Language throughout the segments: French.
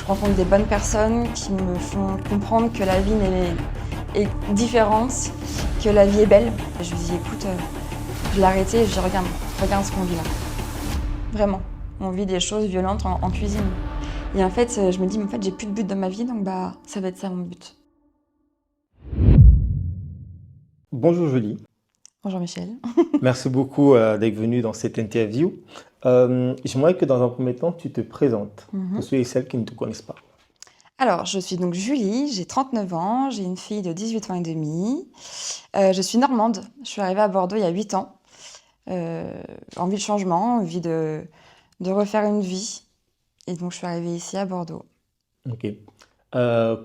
rencontre des bonnes personnes qui me font comprendre que la vie est différente, que la vie est belle. Je lui dis écoute, je l'ai arrêté et je dis regarde ce qu'on vit là. Vraiment, on vit des choses violentes en cuisine. Et en fait, je me dis mais en fait j'ai plus de but dans ma vie, donc ça va être ça mon but. Bonjour Julie, Bonjour Michel. merci beaucoup d'être venue dans cette interview. J'aimerais que dans un premier temps, tu te présentes pour ceux et celles qui ne te connaissent pas. Alors, je suis donc Julie, j'ai 39 ans, j'ai une fille de 18 ans et demi. Je suis normande, je suis arrivée à Bordeaux il y a 8 ans. Envie de changement, envie de refaire une vie. Et donc, je suis arrivée ici à Bordeaux. Ok.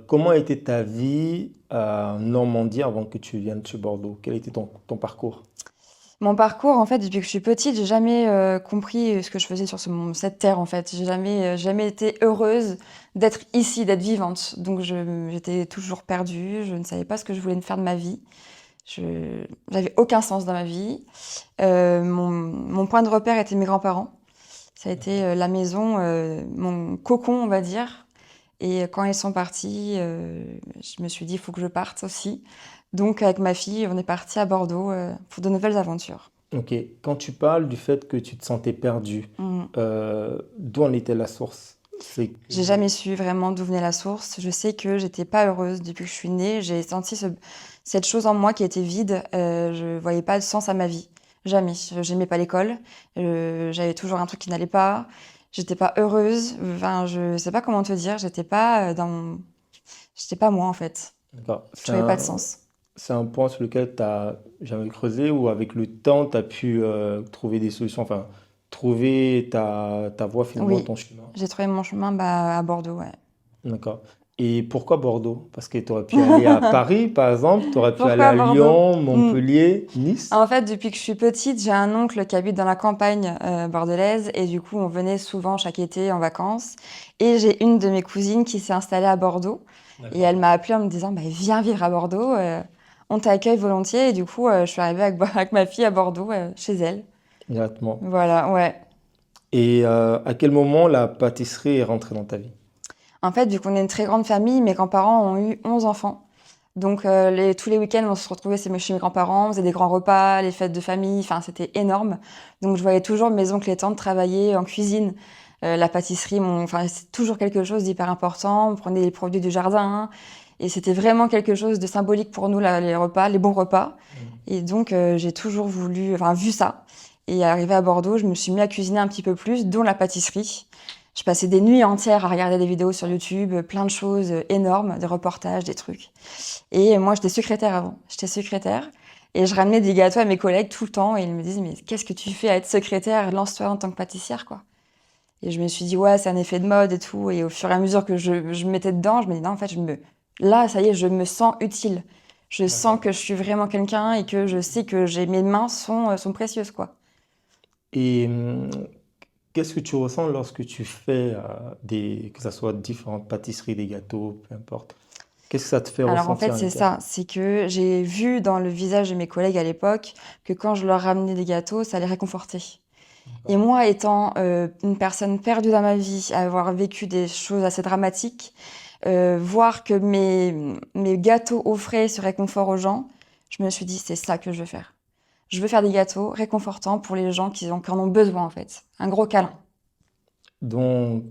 Comment était ta vie en Normandie avant que tu viennes sur Bordeaux? Quel était ton parcours? Mon parcours, en fait, depuis que je suis petite, j'ai jamais compris ce que je faisais sur cette terre, en fait. J'ai jamais été heureuse d'être ici, d'être vivante. Donc, j'étais toujours perdue, je ne savais pas ce que je voulais faire de ma vie. J'avais aucun sens dans ma vie. Mon point de repère était mes grands-parents. Ça a été la maison, mon cocon, on va dire. Et quand ils sont partis, je me suis dit, il faut que je parte aussi. Donc, avec ma fille, on est parti à Bordeaux pour de nouvelles aventures. Ok. Quand tu parles du fait que tu te sentais perdu, Mm. d'où en était la source? C'est que... J'ai jamais su vraiment d'où venait la source. Je sais que j'étais pas heureuse depuis que je suis née. J'ai senti cette chose en moi qui était vide. Je voyais pas de sens à ma vie. Jamais. J'aimais pas l'école. J'avais toujours un truc qui n'allait pas. J'étais pas heureuse. Enfin, je sais pas comment te dire. J'étais pas moi en fait. D'accord. Je trouvais pas de sens. C'est un point sur lequel tu as jamais creusé ou avec le temps, tu as pu trouver des solutions, enfin, trouver ta voie finalement, Oui, ton chemin. j'ai trouvé mon chemin à Bordeaux, ouais. D'accord. Et pourquoi Bordeaux? Parce que tu aurais pu aller à Paris, par exemple, tu aurais pu aller Pourquoi à Bordeaux? Lyon, Hmm. Montpellier, Nice. En fait, depuis que je suis petite, j'ai un oncle qui habite dans la campagne bordelaise et du coup, on venait souvent chaque été en vacances. Et j'ai une de mes cousines qui s'est installée à Bordeaux et D'accord. elle m'a appelée en me disant bah, viens vivre à Bordeaux, on t'accueille volontiers. Et du coup, je suis arrivée avec, avec ma fille à Bordeaux, chez elle. Exactement. Voilà, ouais. Et à quel moment la pâtisserie est rentrée dans ta vie? En fait, vu qu'on est une très grande famille, mes grands-parents ont eu 11 enfants. Donc, tous les week-ends, on se retrouvait chez mes grands-parents, on faisait des grands repas, les fêtes de famille, enfin, c'était énorme. Donc, je voyais toujours mes oncles et tantes travailler en cuisine. La pâtisserie, enfin, c'est toujours quelque chose d'hyper important. On prenait les produits du jardin. Et c'était vraiment quelque chose de symbolique pour nous, les repas, les bons repas. Et donc, j'ai toujours enfin, vu ça. Et arrivé à Bordeaux, je me suis mis à cuisiner un petit peu plus, dont la pâtisserie. Je passais des nuits entières à regarder des vidéos sur YouTube, plein de choses énormes, des reportages, des trucs. Et moi, j'étais secrétaire avant. J'étais secrétaire. Et je ramenais des gâteaux à mes collègues tout le temps. Et ils me disaient, mais qu'est-ce que tu fais à être secrétaire? Lance-toi en tant que pâtissière, quoi. Et je me suis dit, ouais, c'est un effet de mode et tout. Et au fur et à mesure que je me mettais dedans, je me dis, non, en fait, là, ça y est, je me sens utile. Je sens D'accord. que je suis vraiment quelqu'un et que je sais que mes mains sont précieuses, quoi. Et qu'est-ce que tu ressens lorsque tu fais que ce soit différentes pâtisseries, des gâteaux, peu importe. Qu'est-ce que ça te fait Alors en ressentir fait, à c'est l'intérieur? ça. C'est que j'ai vu dans le visage de mes collègues à l'époque que quand je leur ramenais des gâteaux, ça les réconfortait. Et D'accord. moi, étant une personne perdue dans ma vie, avoir vécu des choses assez dramatiques, voir que mes gâteaux offraient ce réconfort aux gens, je me suis dit, c'est ça que je veux faire. Je veux faire des gâteaux réconfortants pour les gens qui en ont besoin, en fait. Un gros câlin. Donc,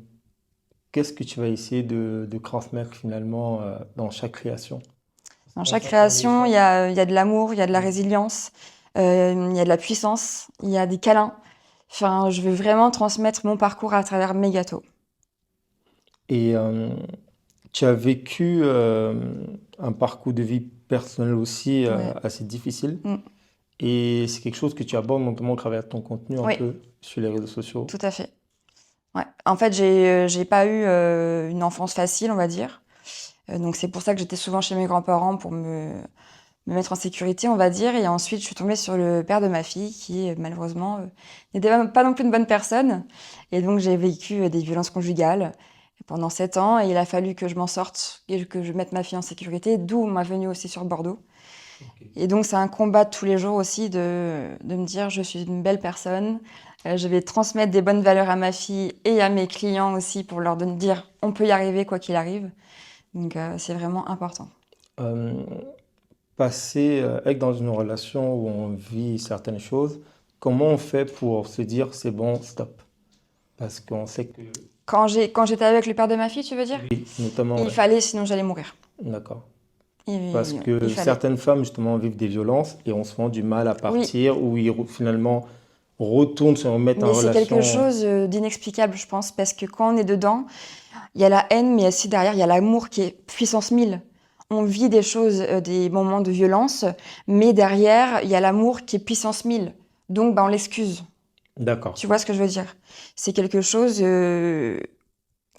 qu'est-ce que tu vas essayer de transmettre finalement dans chaque création? Parce Dans qu'on chaque sent que les création, gens... il y a de l'amour, il y a de la Mm. résilience, il y a de la puissance, il y a des câlins. Enfin, je veux vraiment transmettre mon parcours à travers mes gâteaux. Et tu as vécu un parcours de vie personnel aussi Ouais. assez difficile. Mm. Et c'est quelque chose que tu abordes notamment au travers de ton contenu un Oui, peu sur les réseaux sociaux. tout à fait. Ouais. En fait, j'ai pas eu une enfance facile, on va dire. Donc c'est pour ça que j'étais souvent chez mes grands-parents pour me mettre en sécurité, on va dire. Et ensuite, je suis tombée sur le père de ma fille qui, malheureusement, n'était pas non plus une bonne personne. Et donc, j'ai vécu des violences conjugales pendant 7 ans. Et il a fallu que je m'en sorte et que je mette ma fille en sécurité, d'où ma venue aussi sur Bordeaux. Ok. Et donc, c'est un combat de tous les jours aussi de me dire, je suis une belle personne, je vais transmettre des bonnes valeurs à ma fille et à mes clients aussi pour leur dire, on peut y arriver quoi qu'il arrive. Donc, c'est vraiment important. Euh, être dans une relation où on vit certaines choses, comment on fait pour se dire c'est bon, stop? Parce qu'on sait que Quand j'étais avec le père de ma fille, tu veux dire? oui, notamment, Il ouais, fallait, sinon j'allais mourir. d'accord. Parce Il que fallait. certaines femmes justement vivent des violences et ont souvent du mal à Oui, partir ou finalement retournent se remettre en mais c'est quelque relation. chose d'inexplicable, je pense, parce que quand on est dedans, il y a la haine, mais aussi derrière, il y a l'amour qui est puissance 1000. On vit des choses, des moments de violence, mais derrière, il y a l'amour qui est puissance 1000. Donc, bah, on l'excuse. D'accord. Tu vois ce que je veux dire? C'est quelque chose,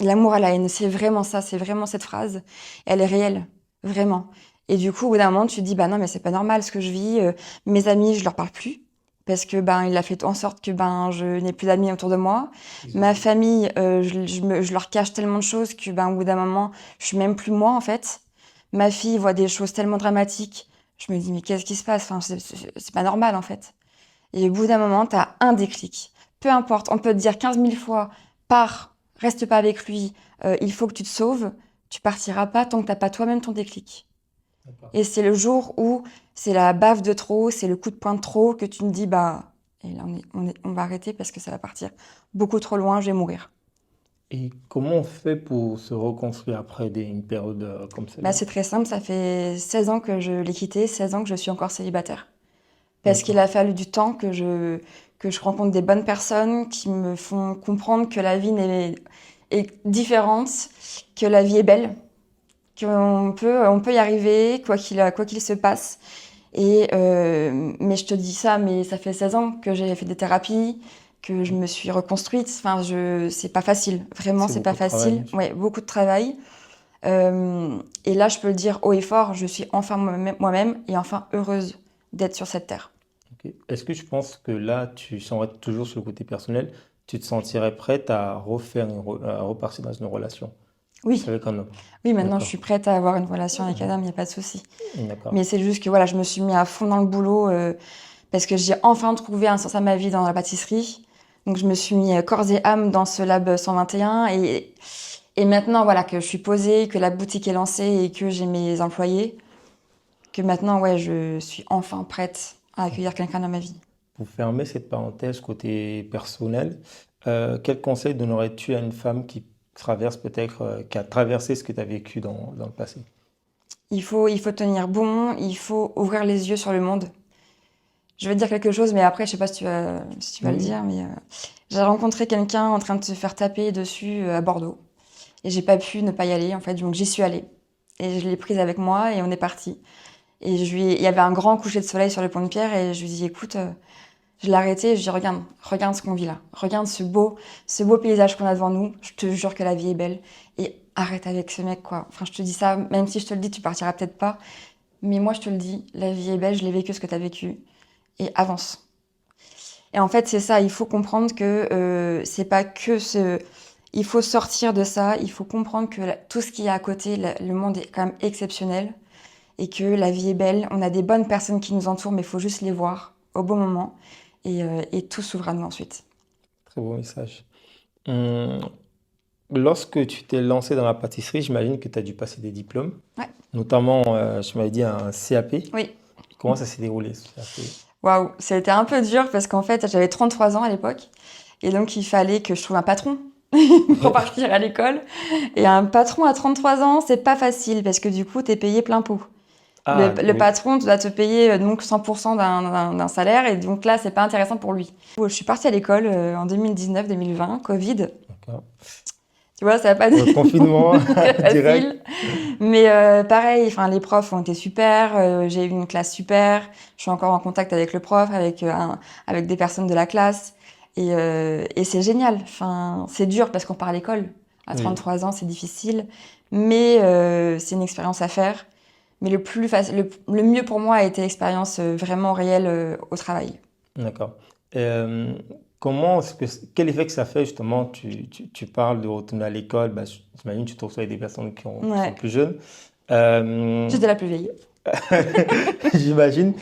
l'amour à la haine, c'est vraiment ça, c'est vraiment cette phrase. Elle est réelle, vraiment. Et du coup, au bout d'un moment, tu te dis, bah non, mais c'est pas normal ce que je vis. Mes amis, je leur parle plus. Parce que ben il a fait en sorte que ben je n'ai plus d'amis autour de moi. Ma famille, je leur cache tellement de choses que ben au bout d'un moment, je suis même plus moi en fait. Ma fille voit des choses tellement dramatiques. Je me dis mais qu'est-ce qui se passe? Enfin, c'est pas normal en fait. Et au bout d'un moment, tu as un déclic. Peu importe, on peut te dire 15 000 fois, pars, reste pas avec lui, il faut que tu te sauves. Tu partiras pas tant que t'as pas toi-même ton déclic. D'accord. Et c'est le jour où c'est la baffe de trop, c'est le coup de poing de trop que tu te dis, bah, et là on va arrêter parce que ça va partir beaucoup trop loin, je vais mourir. Et comment on fait pour se reconstruire après une période comme Bah, celle-là? c'est très simple, ça fait 16 ans que je l'ai quitté, 16 ans que je suis encore célibataire. Parce qu'il D'accord. a fallu du temps que je rencontre des bonnes personnes qui me font comprendre que la vie est différente, que la vie est belle, on peut y arriver, quoi qu'il se passe. Mais je te dis ça, mais ça fait 16 ans que j'ai fait des thérapies, que je me suis reconstruite. Enfin, c'est pas facile. Vraiment, C'est c'est pas beaucoup de travail. facile. Ouais, beaucoup de travail. Et là, je peux le dire haut et fort, je suis enfin moi-même et enfin heureuse d'être sur cette terre. Ok. Est-ce que tu penses que là, si on va toujours sur le côté personnel, tu te sentirais prête à à repartir dans une relation Oui, avec un homme? oui, maintenant je D'accord. suis prête à avoir une relation avec Adam, il n'y a pas de souci. D'accord. Mais c'est juste que voilà, je me suis mis à fond dans le boulot parce que j'ai enfin trouvé un sens à ma vie dans la pâtisserie. Donc je me suis mis corps et âme dans ce lab 121 et maintenant voilà que je suis posée, que la boutique est lancée et que j'ai mes employés, que maintenant ouais, je suis enfin prête à accueillir quelqu'un dans ma vie. Pour fermer cette parenthèse côté personnel, quel conseil donnerais-tu à une femme qui traverse peut-être, qui a traversé ce que tu as vécu dans le passé? Il faut tenir bon, il faut ouvrir les yeux sur le monde. Je vais te dire quelque chose, mais après, je sais pas si tu vas le Oui, dire, mais j'ai rencontré quelqu'un en train de se faire taper dessus à Bordeaux. Et j'ai pas pu ne pas y aller, en fait, donc j'y suis allée. Et je l'ai prise avec moi et on est parti. Il y avait un grand coucher de soleil sur le pont de Pierre et je lui dis, écoute, je l'ai arrêté et je lui dis, regarde ce qu'on vit là. Regarde ce beau paysage qu'on a devant nous. Je te jure que la vie est belle. Et arrête avec ce mec, quoi. Enfin, je te dis ça, même si je te le dis, tu partiras peut-être pas. Mais moi, je te le dis, la vie est belle, je l'ai vécu ce que tu as vécu. Et avance. Et en fait, c'est ça, il faut comprendre que c'est pas que ce. Il faut sortir de ça, il faut comprendre que tout ce qu'il y a à côté, le monde est quand même exceptionnel et que la vie est belle. On a des bonnes personnes qui nous entourent, mais il faut juste les voir au bon moment et tout s'ouvre à nous ensuite. très beau message. Hum, Lorsque tu t'es lancé dans la pâtisserie, j'imagine que tu as dû passer des diplômes, Ouais, notamment, tu m'avais dit un CAP. oui. Comment ça s'est déroulé, ce CAP? Waouh, ça a été un peu dur parce qu'en fait, j'avais 33 ans à l'époque et donc il fallait que je trouve un patron pour partir à l'école. Et un patron à 33 ans, c'est pas facile parce que du coup, t'es payé plein pot. Ah Le oui, patron doit te payer donc 100% d'un salaire et donc là, c'est pas intéressant pour lui. Je suis partie à l'école en 2019-2020, Covid. d'accord. Tu vois, ça n'a pas Confinement été très direct. facile. Mais pareil, enfin, les profs ont été super. J'ai eu une classe super. Je suis encore en contact avec le prof, avec des personnes de la classe. Et c'est génial. Enfin, c'est dur parce qu'on part à l'école. À Oui, 33 ans, c'est difficile. Mais c'est une expérience à faire. Mais le mieux pour moi a été l'expérience vraiment réelle au travail. d'accord. Euh, quel effet que ça fait justement, tu parles de retourner à l'école, bah, j'imagine que tu te retrouves avec des personnes qui sont Ouais, plus jeunes. Euh, j'étais la plus vieille. J'imagine.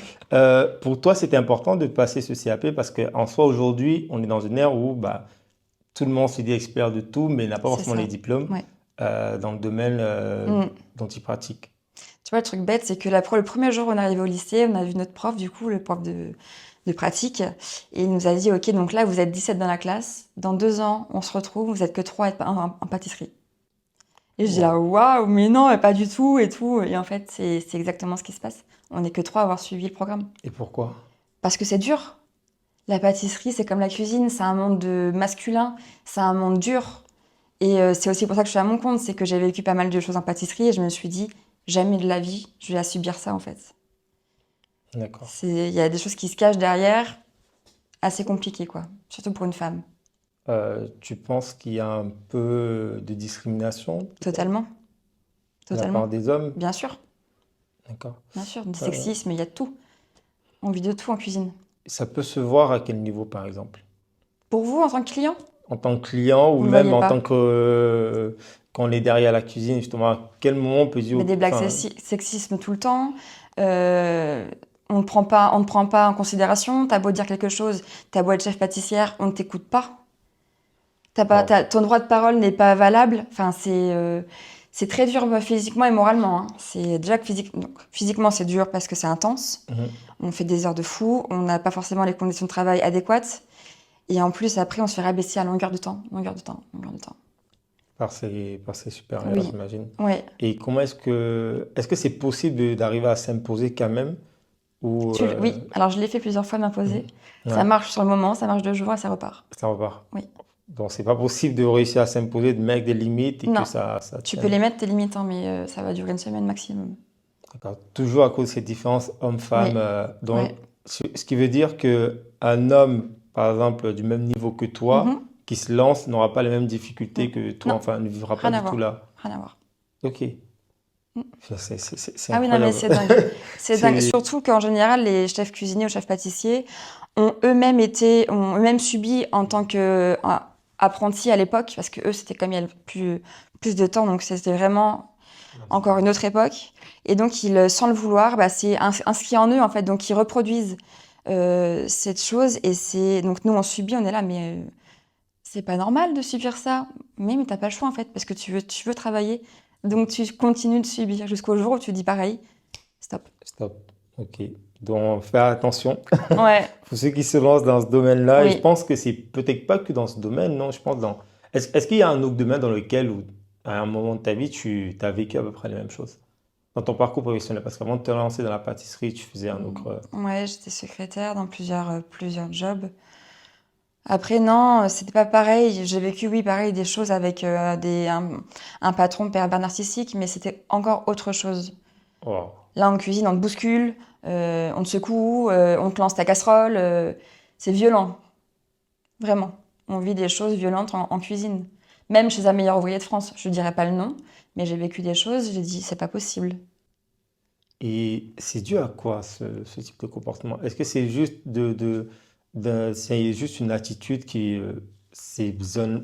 Pour toi, c'était important de passer ce CAP parce qu'en soi, aujourd'hui, on est dans une ère où bah, tout le monde se dit expert de tout, mais n'a pas C'est forcément les ça. diplômes Ouais. dans le domaine Mm. dont il pratique. Tu vois, le truc bête, c'est que le premier jour où on est arrivé au lycée, on a vu notre prof, du coup, le prof de pratique, et il nous a dit, OK, donc là, vous êtes 17 dans la classe, dans 2 ans, on se retrouve, vous êtes que 3 en pâtisserie. Et je dis Wow. là, waouh, mais non, pas du tout, et tout. Et en fait, c'est exactement ce qui se passe. On n'est que 3 à avoir suivi le programme. Et pourquoi? Parce que c'est dur. La pâtisserie, c'est comme la cuisine, c'est un monde de masculin, c'est un monde dur. Et c'est aussi pour ça que je suis à mon compte, c'est que j'ai vécu pas mal de choses en pâtisserie et je me suis dit, jamais de la vie, je vais à subir ça en fait. D'accord. Il y a des choses qui se cachent derrière, assez compliquées quoi, surtout pour une femme. Tu penses qu'il y a un peu de discrimination, peut-être, Totalement, de la part totalement. des hommes? Bien sûr, D'accord. bien sûr, du Euh, sexisme, il y a de tout. On vit de tout en cuisine. Ça peut se voir à quel niveau, par exemple? Pour vous, en tant que client, En tant que client ou vous ne même voyez en tant pas. que quand on est derrière la cuisine, justement, à quel moment on peut dire, Mais des blagues enfin, sexisme tout le temps. Euh, on ne prend pas en considération. T'as beau dire quelque chose, t'as beau être chef pâtissière, on ne t'écoute pas. wow. Ton droit de parole n'est pas valable. Enfin, c'est très dur physiquement et moralement, hein. C'est déjà que donc, physiquement, c'est dur parce que c'est intense. Mhm. On fait des heures de fou. On n'a pas forcément les conditions de travail adéquates. Et en plus, après, on se fait rabaisser à longueur de temps, longueur de temps, longueur de temps. Par ses supérieurs, Oui, j'imagine. ouais. Et comment est-ce que c'est possible d'arriver à s'imposer quand même ou Oui, alors je l'ai fait plusieurs fois mhm. m'imposer. Ça Ouais, marche sur le moment, ça marche 2 jours et ça repart. ça repart. Oui. Donc c'est pas possible de réussir à s'imposer, de mettre des limites et que Non, ça tu peux tienne. les mettre tes limites, hein, mais ça va durer une semaine maximum. D'accord. Toujours à cause de cette différence homme-femme. Oui, Donc ouais. ce qui veut dire que un homme, par exemple, du même niveau que toi, Mhm. qui se lance, n'aura pas les mêmes difficultés Mm. que toi, Non, enfin, ne vivra pas rien à du tout voir. là. Rien à voir. Ok. Mm. C'est Ah oui, non, mais incroyable. c'est dingue. C'est dingue. C'est... Surtout qu'en général, les chefs cuisiniers ou chefs pâtissiers ont eux-mêmes subi en tant qu'apprentis à l'époque, parce que eux, c'était comme il y a plus de temps, donc c'était vraiment encore une autre époque. Et donc, sans le vouloir, bah, c'est inscrit en eux, en fait. Donc, ils reproduisent cette chose. Et donc, nous, on subit, on est là, mais c'est pas normal de subir ça. Mais t'as pas le choix, en fait, parce que tu veux travailler. Donc, tu continues de subir jusqu'au jour où tu dis pareil, stop. Stop. Ok. Donc, faire attention Ouais, pour ceux qui se lancent dans ce domaine-là. Et je oui. pense que c'est peut-être pas que dans ce domaine, non. Je pense dans. Est-ce qu'il y a un autre domaine dans lequel, à un moment de ta vie, tu as vécu à peu près les mêmes choses? Dans ton parcours professionnel? Parce qu'avant de te lancer dans la pâtisserie, tu faisais un autre. Ouais, j'étais secrétaire dans plusieurs jobs. Après, non, c'était pas pareil. J'ai vécu, oui, pareil, des choses avec un patron pervers narcissique, mais c'était encore autre chose. Wow. Là, en cuisine, on te bouscule, on te secoue, on te lance ta casserole. C'est violent, vraiment. On vit des choses violentes en cuisine. Même chez un meilleur ouvrier de France. Je dirais pas le nom, mais j'ai vécu des choses, j'ai dit, c'est pas possible. Et c'est dû à quoi ce type de comportement? Est-ce que c'est juste c'est juste une attitude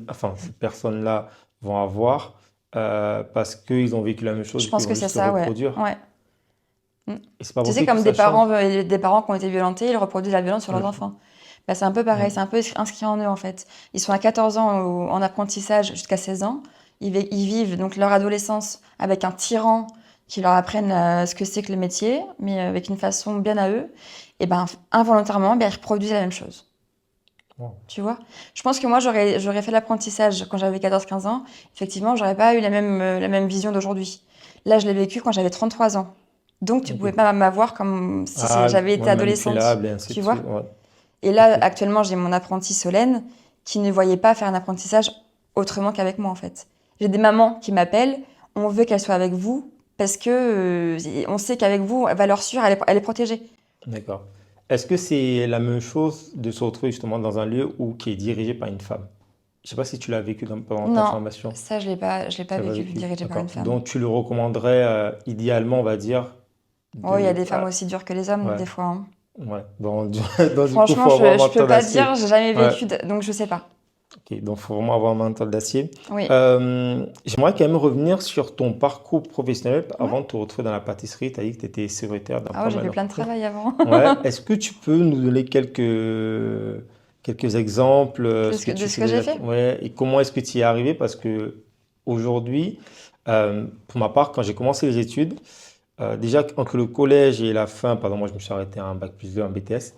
enfin, ces personnes-là vont avoir parce qu'ils ont vécu la même chose Je et qu'ils pense vont que c'est juste le ça, ouais. reproduire? Ouais. Mm. Et c'est pas Tu sais, possible que comme ça change? des parents qui ont été violentés, ils reproduisent la violence sur leurs Mhm. enfants. Bah, c'est un peu pareil, c'est Mhm. un peu inscrit en eux en fait. Ils sont à 14 ans en apprentissage jusqu'à 16 ans. Ils vivent donc leur adolescence avec un tyran qui leur apprenne ce que c'est que le métier, mais avec une façon bien à eux. Et ben involontairement, ben, ils reproduisent la même chose. Wow. Tu vois? Je pense que moi, j'aurais fait l'apprentissage quand j'avais 14 15 ans. Effectivement, j'aurais pas eu la même vision d'aujourd'hui. Là, je l'ai vécu quand j'avais 33 ans. Donc, tu pouvais Ok. pas m'avoir comme si Ah, j'avais été ouais, adolescente. manipulable et ainsi Tu de vois? suite. Ouais. Et là, Ok. actuellement, j'ai mon apprenti Solène qui ne voyait pas faire un apprentissage autrement qu'avec moi, en fait. J'ai des mamans qui m'appellent, on veut qu'elle soit avec vous parce que on sait qu'avec vous, valeur sûre, elle est protégée. D'accord. Est-ce que c'est la même chose de se retrouver justement dans un lieu qui est dirigé par une femme? Je sais pas si tu l'as vécu pendant ta Non, formation. ça, je l'ai pas Tu l'as pas vécu vécu. dirigé par une D'accord. femme. Donc tu le recommanderais idéalement, on va dire, Oh, il y a de... des femmes aussi dures que les hommes, ouais, des fois, hein. ouais. Donc, donc du coup, Franchement, faut avoir je peux menton pas d'acier. dire, j'ai jamais Ouais, vécu, donc je sais pas. Ok, donc il faut vraiment avoir un mental d'acier. Oui. J'aimerais quand même revenir sur ton parcours professionnel Ouais. avant de te retrouver dans la pâtisserie. Tu as dit que tu étais secrétaire dans Ah ouais, pas j'ai mal fait plein de d'entreprises. travail avant. Ouais. Est-ce que tu peux nous donner quelques exemples, ce que De tu ce que faisais j'ai fait? ouais, et comment est-ce que tu y es arrivé? Parce que aujourd'hui, pour ma part, quand j'ai commencé les études, déjà entre le collège et la fin, pardon, moi je me suis arrêté à un bac plus 2, un BTS,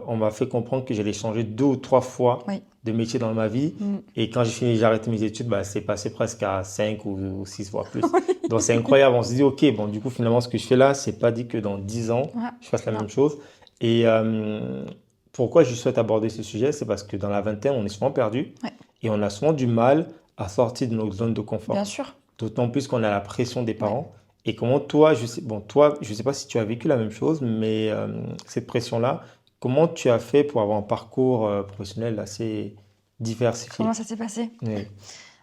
on m'a fait comprendre que j'allais changer 2 ou 3 fois Oui. de métier dans ma vie. Mm. Et quand j'ai fini, j'ai arrêté mes études, bah, c'est passé presque à 5 ou 6 fois plus. Donc c'est Oui. incroyable. On se dit, OK, bon, du coup, finalement, ce que je fais là, c'est pas dit que dans 10 ans, Ouais. je fasse la Non, même chose. Et pourquoi je souhaite aborder ce sujet, c'est parce que dans la vingtaine, on est souvent perdu ouais, et on a souvent du mal à sortir de notre zone de bien confort. sûr. D'autant plus qu'on a la pression des Ouais. parents. Et comment toi, toi, je sais pas si tu as vécu la même chose, mais cette pression-là, comment tu as fait pour avoir un parcours professionnel assez Comment diversifié? ça s'est passé? Oui,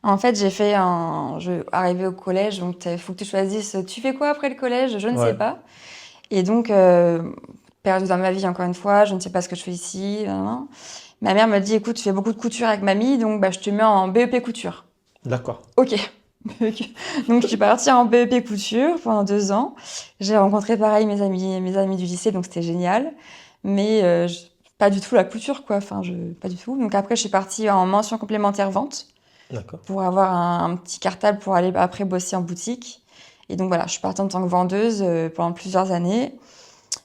En fait, arrivé au collège, donc il faut que tu choisisses, tu fais quoi après le collège? Je ne sais ouais, pas. Et donc, perdu dans ma vie, encore une fois, je ne sais pas ce que je fais ici. Nan, nan. Ma mère me dit, écoute, tu fais beaucoup de couture avec mamie, donc bah, je te mets en BEP couture. d'accord. Ok. Donc, je suis partie en BEP couture pendant 2 ans. J'ai rencontré pareil mes amis du lycée, donc c'était génial. Mais pas du tout la couture, quoi. Enfin, pas du tout. Donc après, je suis partie en mention complémentaire vente D'accord. pour avoir un petit cartable pour aller après bosser en boutique. Et donc voilà, je suis partie en tant que vendeuse pendant plusieurs années.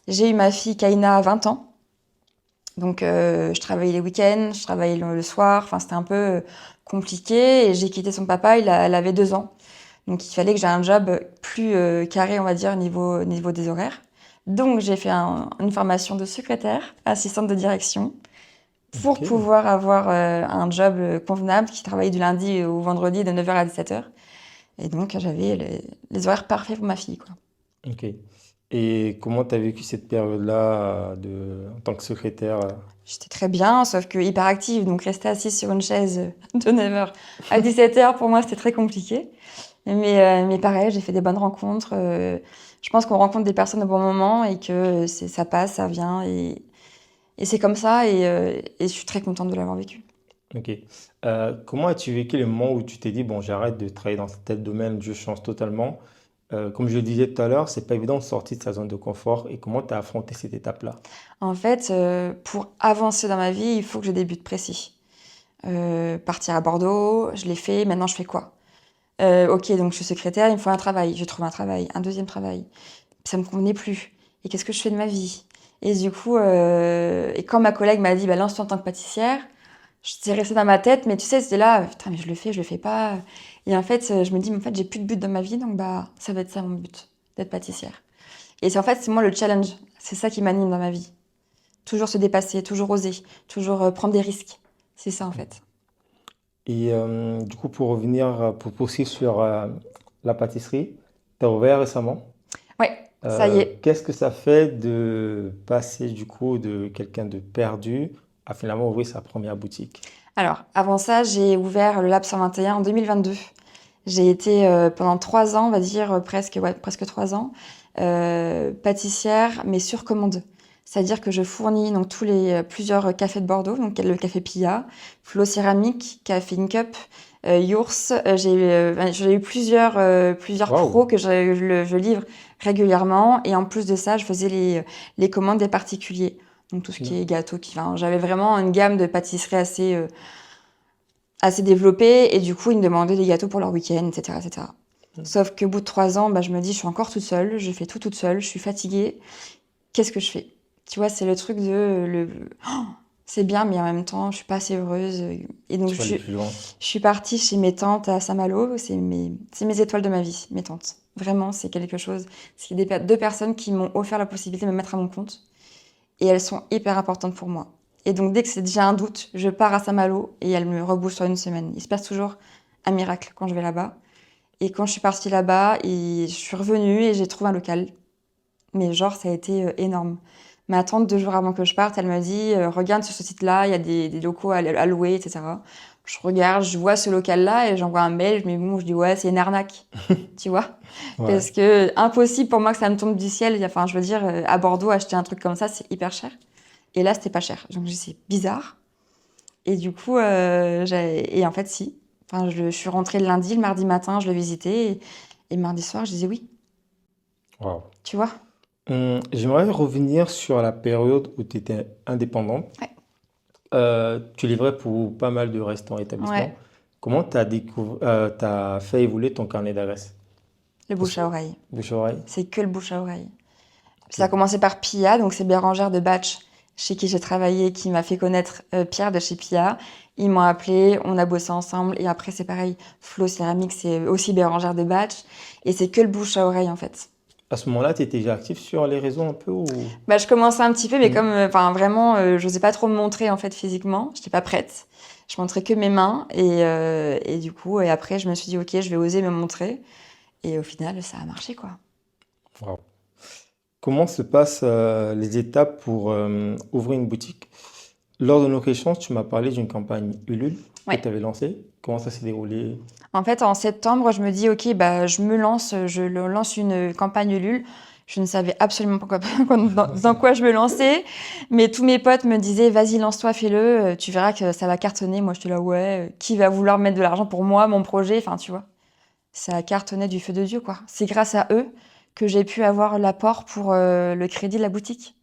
J'ai eu ma fille Kaina à 20 ans. Donc je travaillais les week-ends, je travaillais le soir. Enfin, c'était un peu compliqué. Et j'ai quitté son papa, elle avait 2 ans. Donc il fallait que j'ai un job plus carré, on va dire, niveau des horaires. Donc j'ai fait une formation de secrétaire, assistante de direction, pour Ok, pouvoir avoir un job convenable qui travaillait du lundi au vendredi de 9h à 17h. Et donc j'avais les horaires parfaits pour ma fille, quoi. ok. Et comment tu as vécu cette période-là en tant que secrétaire? J'étais très bien, sauf que hyper active, donc rester assise sur une chaise de 9h à 17h, pour moi, c'était très compliqué. Mais pareil, j'ai fait des bonnes rencontres. Je pense qu'on rencontre des personnes au bon moment et que ça passe, ça vient. Et c'est comme ça. Et je suis très contente de l'avoir vécu. Ok. Comment as-tu vécu les moments où tu t'es dit, bon, j'arrête de travailler dans tel domaine, je change totalement? Comme je le disais tout à l'heure, c'est pas évident de sortir de sa zone de confort. Et comment tu as affronté cette étape-là? En fait, pour avancer dans ma vie, il faut que j'ai des buts précis. Partir à Bordeaux, je l'ai fait. Maintenant, je fais quoi? Ok, donc je suis secrétaire, il me faut un travail. Je trouve un travail, un deuxième travail. Ça me convenait plus. Et qu'est-ce que je fais de ma vie? Et du coup, et quand ma collègue m'a dit, bah, lance-toi en tant que pâtissière, j'étais restée dans ma tête, mais tu sais, c'était là, putain, mais je le fais pas. Et en fait, je me dis, mais en fait, j'ai plus de but dans ma vie, donc bah, ça va être ça mon but, d'être pâtissière. Et c'est moi le challenge. C'est ça qui m'anime dans ma vie. Toujours se dépasser, toujours oser, toujours prendre des risques. C'est ça, en fait. Et du coup, pour revenir, pour poursuivre sur la pâtisserie, tu as ouvert récemment. Ouais, ça y est. Qu'est-ce que ça fait de passer du coup de quelqu'un de perdu à finalement ouvrir sa première boutique? Alors, avant ça, j'ai ouvert le Lab 121 en 2022. J'ai été pendant 3 ans, on va dire presque 3 ans, pâtissière, mais sur commande. C'est-à-dire que je fournis donc plusieurs cafés de Bordeaux, donc le café Pia, Flo Céramique, Café Cup, Yours. J'ai eu plusieurs Waouh! pros que je livre régulièrement. Et en plus de ça, je faisais les commandes des particuliers. Donc tout ce qui est gâteau, enfin, j'avais vraiment une gamme de pâtisserie assez développée. Et du coup, ils me demandaient des gâteaux pour leur week-end, etc., etc. Sauf qu'au bout de 3 ans, bah, je me dis, je suis encore toute seule, je fais tout toute seule, je suis fatiguée. Qu'est-ce que je fais? Tu vois, c'est le truc c'est bien, mais en même temps, je suis pas assez heureuse. Et donc, Tu vas aller plus loin. je suis partie chez mes tantes à Saint-Malo. C'est mes étoiles de ma vie, mes tantes. Vraiment, c'est quelque chose. C'est deux personnes qui m'ont offert la possibilité de me mettre à mon compte. Et elles sont hyper importantes pour moi. Et donc, dès que c'est déjà un doute, je pars à Saint-Malo et elles me rebouchent sur une semaine. Il se passe toujours un miracle quand je vais là-bas. Et quand je suis partie là-bas, je suis revenue et j'ai trouvé un local. Mais genre, ça a été énorme. Ma tante, 2 jours avant que je parte, elle me dit regarde sur ce site-là, il y a des locaux à louer, etc. Je regarde, je vois ce local-là et j'envoie un mail. Je dis ouais, c'est une arnaque, tu vois. Ouais. Parce que impossible pour moi que ça me tombe du ciel. Enfin, je veux dire, à Bordeaux, acheter un truc comme ça, c'est hyper cher. Et là, c'était pas cher. Donc, je dis c'est bizarre. Et du coup, et en fait, si. Enfin, je suis rentrée le lundi, le mardi matin, je le visitais. Et mardi soir, je disais oui. Wow. Tu vois? J'aimerais revenir sur la période où tu étais indépendante. Ouais. Tu livrais pour pas mal de restaurants et établissements. Ouais. Comment t'as fait évoluer ton carnet d'adresses? Le Parce bouche que à oreille. bouche-oreille. C'est que le bouche à oreille. Ça a Ok. commencé par Pia, donc c'est Bérangère de Batch, chez qui j'ai travaillé, qui m'a fait connaître Pierre de chez Pia. Ils m'ont appelé, on a bossé ensemble. Et après, c'est pareil. Flo Céramique, c'est aussi Bérangère de Batch. Et c'est que le bouche à oreille, en fait. À ce moment-là, tu étais déjà actif sur les réseaux un peu ou... Bah, je commençais un petit peu, mais Hmm. comme, enfin, vraiment, j'osais pas trop me montrer, en fait, physiquement. J'étais pas prête. Je montrais que mes mains. Et du coup, et après, je me suis dit, OK, je vais oser me montrer. Et au final, ça a marché, quoi. Wow. Comment se passent les étapes pour ouvrir une boutique? Lors de notre échange, tu m'as parlé d'une campagne Ulule que Ouais. tu avais lancée. Comment ça s'est déroulé? En fait, en septembre, je me dis, OK, bah, je lance une campagne Ulule. Je ne savais absolument pas dans quoi je me lançais, mais tous mes potes me disaient, vas-y, lance-toi, fais-le, tu verras que ça va cartonner. Moi, j'étais là, ouais, qui va vouloir mettre de l'argent pour moi, mon projet, enfin, tu vois. Ça a cartonné du feu de Dieu, quoi. C'est grâce à eux que j'ai pu avoir l'apport pour le crédit de la boutique.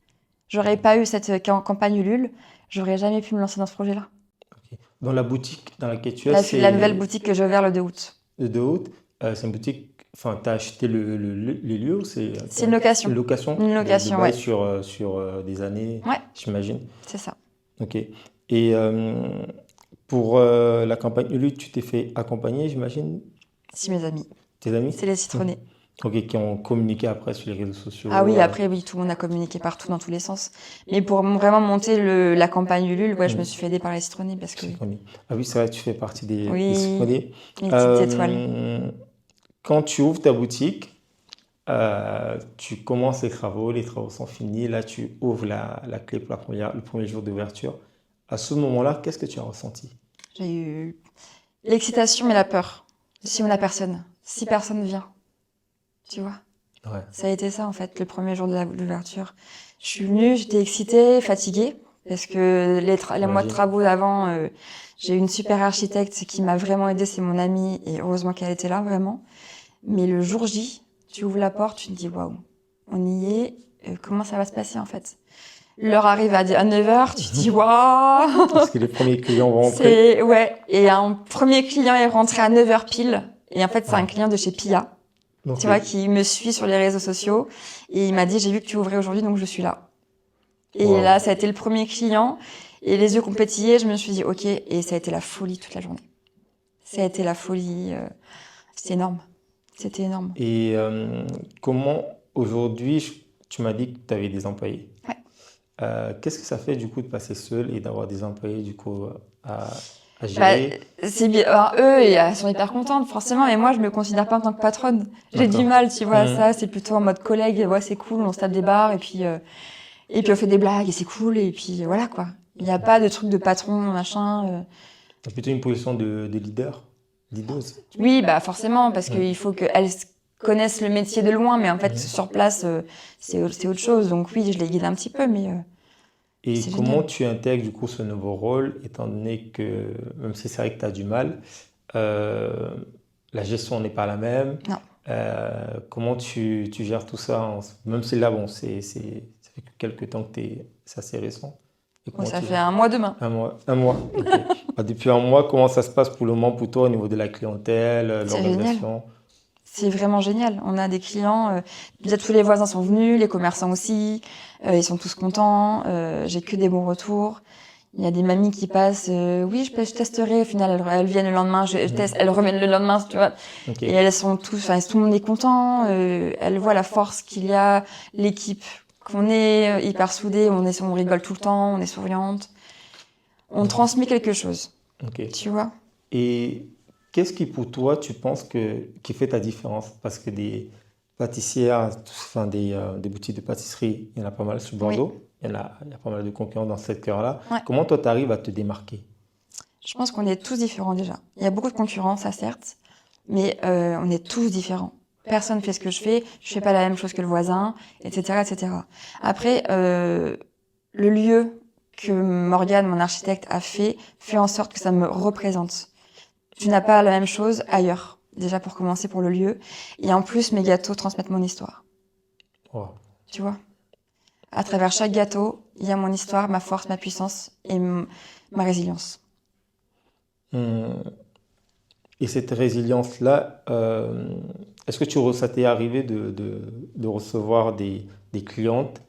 J'aurais pas eu cette campagne Ulule, j'aurais jamais pu me lancer dans ce projet-là. Ok. Dans la boutique dans laquelle tu es, La nouvelle c'est boutique que j'ai ouverte le 2 août. de haute. C'est une boutique, enfin, tu as acheté les lieux ou c'est C'est une location. une location Une de location, bail ouais. sur des années, Ouais, j'imagine. c'est ça. Ok. Et pour la campagne Ulule, tu t'es fait accompagner, j'imagine, Si, mes amis. tes amis? C'est les Mhm. citronnés. Ok, qui ont communiqué après sur les réseaux Ah sociaux. oui, après, oui, tout le monde a communiqué partout, dans tous les sens. Mais pour vraiment monter la campagne Ulule, ouais, je me Mhm. suis fait aider par les citronnés parce que, Citronnés. Ah oui, c'est vrai, tu fais partie des oui, citronnés. les petites étoiles. Euh, Quand tu ouvres ta boutique, tu commences les travaux sont finis, là tu ouvres la clé pour le premier jour d'ouverture. À ce moment-là, qu'est-ce que tu as ressenti? J'ai eu l'excitation, mais la peur. Si on n'a personne, si personne vient, tu vois. Ouais, Ça a été ça, en fait, le premier jour de l'ouverture. Je suis venue, j'étais excitée, fatiguée, parce que les mois de j'imagine. travaux d'avant, j'ai eu une super architecte qui m'a vraiment aidée, c'est mon amie, et heureusement qu'elle était là, vraiment. Mais le jour J, tu ouvres la porte, tu te dis, waouh, on y est, comment ça va se passer, en fait? L'heure arrive à 9h, tu te dis, waouh! Parce que les premiers clients vont rentrer. Ouais, et un premier client est rentré à 9h pile, et en fait, c'est un Ouais. client de chez Pia. Ok. Tu vois, qui me suit sur les réseaux sociaux. Et il m'a dit, j'ai vu que tu ouvrais aujourd'hui, donc je suis là. Et Wow. là, ça a été le premier client. Et les yeux qui ont pétillé, je me suis dit, OK. Et ça a été la folie toute la journée. Ça a été la folie. C'était énorme. C'était énorme. Et comment aujourd'hui, tu m'as dit que tu avais des employés. Ouais. Qu'est-ce que ça fait du coup de passer seul et d'avoir des employés du coup à Bah, gérer? c'est bien. Alors, eux, elles sont hyper contentes, forcément. Mais moi, je me considère pas en tant que patronne. J'ai du D'accord. mal, tu vois, à Mhm. ça. C'est plutôt en mode collègue. Ouais, c'est cool, on se tape des barres. Et puis on fait des blagues et c'est cool. Et puis voilà, quoi. Il n'y a pas de truc de patron, machin. T'as plutôt une position de leader, leaders. Oui, bah forcément, parce Mhm. qu'il faut qu'elles connaissent le métier de loin, mais en fait, Mhm. sur place, c'est autre chose. Donc oui, je les guide un petit peu, mais Et c'est comment génial. tu intègres du coup ce nouveau rôle, étant donné que, même si c'est vrai que tu as du mal, euh, la gestion n'est pas la même. Non. Comment tu gères tout ça, même si là, bon, ça fait que quelques temps que c'est assez récent. Et Bon, comment ça tu fait gères? un mois demain. Un mois, ok. Bah, depuis un mois, comment ça se passe pour le moment pour toi au niveau de la clientèle, C'est génial. l'organisation? C'est vraiment génial. On a des clients, déjà tous les voisins sont venus, les commerçants aussi, ils sont tous contents, j'ai que des bons retours. Il y a des mamies qui passent, oui, je testerai, au final, elles viennent le lendemain, je teste, elles reviennent le lendemain, tu vois. Ok. Et elles sont tous, enfin, tout le monde est content, elles voient la force qu'il y a, l'équipe, qu'on est hyper soudés, on rigole tout le temps, on est souriante. On transmet quelque chose, Ok. tu vois. Et qu'est-ce qui, pour toi, tu penses qui fait ta différence? Parce que des pâtissières, enfin des boutiques de pâtisserie, il y en a pas mal sur Oui, Bordeaux. Il y a pas mal de concurrents dans ce secteur-là. ouais. Comment toi, tu arrives à te démarquer? Je pense qu'on est tous différents déjà. Il y a beaucoup de concurrence, ça certes, mais on est tous différents. Personne fait ce que je fais pas la même chose que le voisin, etc., etc. Après, le lieu que Morgane, mon architecte, a fait en sorte que ça me représente. Tu n'as pas la même chose ailleurs, déjà pour commencer pour le lieu. Et en plus, mes gâteaux transmettent mon histoire. Wow. Tu vois? À travers chaque gâteau, il y a mon histoire, ma force, ma puissance et ma résilience. Hum, Et cette résilience-là, est-ce que ça t'est arrivé de recevoir des clientes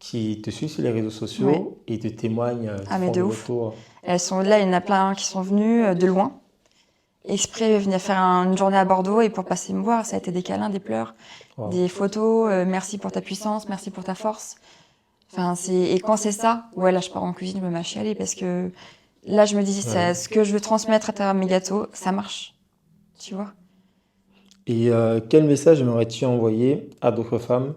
qui te suivent sur les réseaux Ouais. sociaux et te témoignent, te Ah, mais font de des ouf. retours? Elles sont là, il y en a plein qui sont venus de loin. Exprès venir faire une journée à Bordeaux et pour passer me voir, ça a été des câlins, des pleurs, Wow. des photos, merci pour ta puissance, merci pour ta force. Enfin, et quand c'est ça, ouais, là je pars en cuisine, je me mets à chialer parce que là je me dis, Ouais. ce que je veux transmettre à travers mes gâteaux, ça marche, tu vois. Et quel message aimerais-tu envoyer à d'autres femmes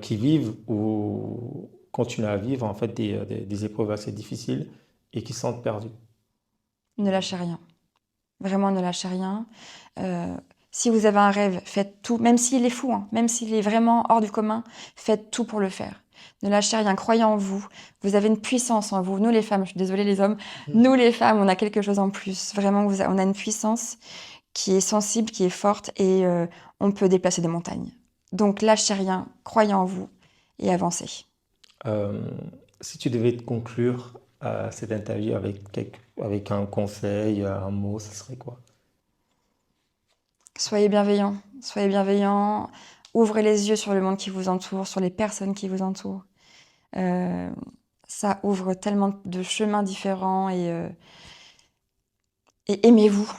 qui vivent ou continuent à vivre en fait des épreuves assez difficiles et qui se sentent perdues? Ne lâchez rien, vraiment ne lâchez rien. Euh, Si vous avez un rêve, faites tout, même s'il est fou, hein, même s'il est vraiment hors du commun, faites tout pour le faire. Ne lâchez rien, croyez en vous. Vous avez une puissance en vous. Nous les femmes, je suis désolée les hommes, nous les femmes, on a quelque chose en plus. Vraiment, on a une puissance qui est sensible, qui est forte et on peut déplacer des montagnes. Donc lâchez rien, croyez en vous et avancez. Euh, Si tu devais conclure cette interview avec un conseil, un mot, ce serait quoi? Soyez bienveillants, ouvrez les yeux sur le monde qui vous entoure, sur les personnes qui vous entourent. Euh, Ça ouvre tellement de chemins différents et aimez-vous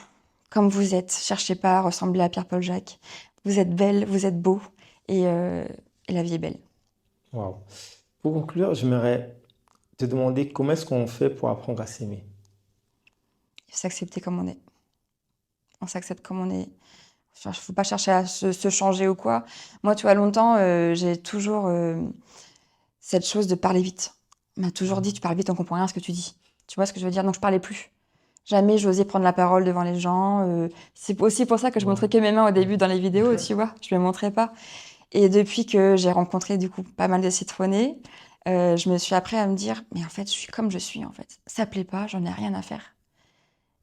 comme vous êtes. Cherchez pas à ressembler à Pierre-Paul Jacques. Vous êtes belle, vous êtes beau et la vie est belle. Wow. Pour conclure, j'aimerais te demander comment est-ce qu'on fait pour apprendre à s'aimer? Il faut s'accepter comme on est. On s'accepte comme on est. Il ne faut pas chercher à se changer ou quoi. Moi, tu vois, longtemps, j'ai toujours cette chose de parler vite. On m'a toujours dit, tu parles vite, on comprend rien à ce que tu dis. Tu vois ce que je veux dire? Donc, je parlais plus. Jamais j'osais prendre la parole devant les gens. C'est aussi pour ça que je Ouais. montrais que mes mains au début dans les vidéos, tu vois. Je ne les montrais pas. Et depuis que j'ai rencontré, du coup, pas mal de citronnés, je me suis appris à me dire, mais en fait, je suis comme je suis, en fait. Ça plaît pas, j'en ai rien à faire.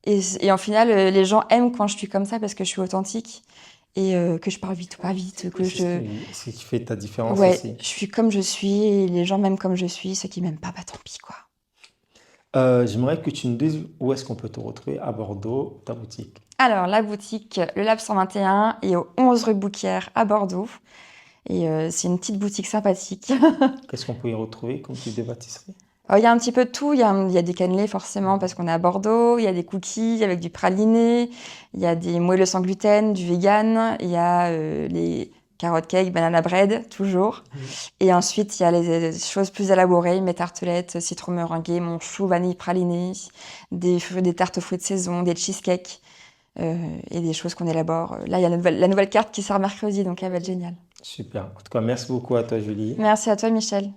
Et en final, les gens aiment quand je suis comme ça parce que je suis authentique et que je parle vite ou pas vite, que je... C'est ce qui fait ta différence Ouais, aussi. je suis comme je suis et les gens m'aiment comme je suis. Ceux qui m'aiment pas, bah tant pis, quoi. J'aimerais que tu nous dises où est-ce qu'on peut te retrouver à Bordeaux, ta boutique. Alors, la boutique, le Lab 121 est au 11 rue Bouquière à Bordeaux. Et c'est une petite boutique sympathique. Qu'est-ce qu'on peut y retrouver comme type de pâtisserie? Il y a un petit peu de tout. Il y a des cannelés forcément parce qu'on est à Bordeaux. Il y a des cookies avec du praliné. Il y a des moelleux sans gluten, du vegan. Il y a les carottes cake, banana bread, toujours. Et ensuite, il y a les choses plus élaborées, mes tartelettes, citron meringué, mon chou vanille praliné, des tartes aux fruits de saison, des cheesecakes et des choses qu'on élabore. Là, il y a la nouvelle carte qui sort mercredi, donc elle va être géniale. Super. En tout cas, merci beaucoup à toi, Julie. Merci à toi, Michel.